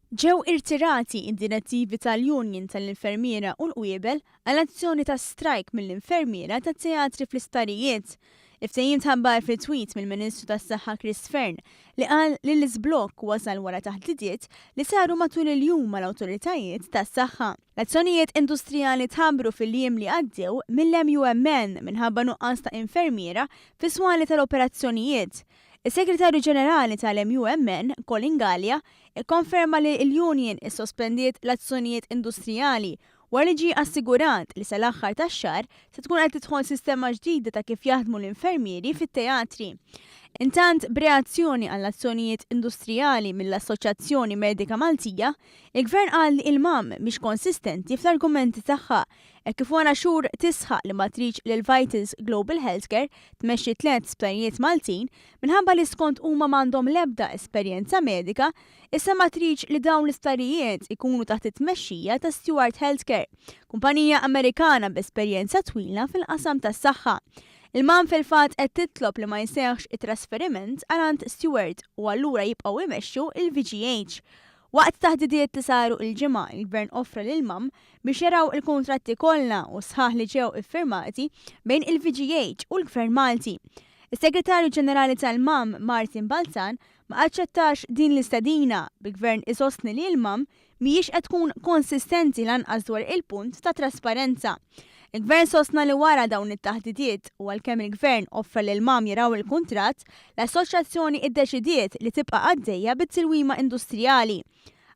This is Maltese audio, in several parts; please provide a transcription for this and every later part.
Ġew irtirati id-direttivi tal-Union tal-Infermiera u l-Qwiebel għal azzjoni ta' strajk mill-infermiera tat-teatri fl-isptarijiet. Iftehim tħabbar fit-tweet mill-Ministru tas-Saħħa Chris Fern li qal li l-iżblokk wasal wara taħdidiet li saru matul il-jum mal-awtoritajiet tas-saħħa. L-azzjonijiet industrijali tħabbru fil-jiem li għaddew mill-MUMN minħabba nuqqas ta' infermiera fis-swali tal-operazzjonijiet. Is-Segretarju Ġenerali tal-MUMN, Colin Gallia, ikkonferma li l-Union issospendiet l-azzjonijiet industrijali wara li ġie assigurat li sal-aħħar tax-xahar se tkun qed tidħol sistema ġdida ta' kif jaħdmu l-infermieri fit-teatri. Intant b'reazzjoni għall azzjonijiet industrijali mill-Assoċjazzjoni Medika Maltija, il-Gvern qal li il-MAM mhix konsistenti fl-argumenti tagħha kif wara xhur tisħaq li matriċ lil Vitals Global Healthcare tmexxi 3 sptarijiet Maltin minħabba li skont huma m'għandhom l-ebda esperjenza medika, issa matriċ li dawn l-isptarijiet ikunu taħt it-tmexxija ta' Stewart Healthcare, kumpanija Amerikana b'esperjenza twila fil-qasam tas-saħħa. Il-MAM fil-fatt qed titlob li ma jsejħx it-trasferiment għal Stewart u allura jibqgħu jmexxu il-VGH. Waqt taħdidiet li saru il-ġimgħa, il-Gvern offra lil-MAM biex jaraw il-kontratti kollha u sħaħ li ġew iffirmati bejn il-VGH u l-Gvern Malti. Is-Segretarju Ġenerali tal-MAM Martin Balzan ma aċċettax din l-istedina bil-Gvern isostni li l-MAM mhijiex qed tkun konsistenti lanqas dwar il-punt ta' trasparenza. Il-Gvern sostna li wara dawn it-taħdidiet u għalkemm il-Gvern offra lil MAM jaraw il-kuntratt, l-Assoċjazzjoni iddeċidiet li tibqa' għaddejja bit-tilwima industrijali.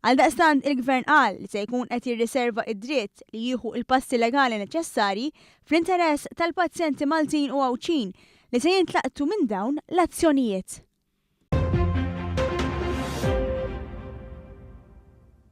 Għaldaqstant il-Gvern qal li se jkun qed jirriserva id-dritt li jieħu l-passi legali neċessarji fl-interess tal-pazjenti Maltin u Għawċin li se jintlaqtu minn dawn l-azzjonijiet.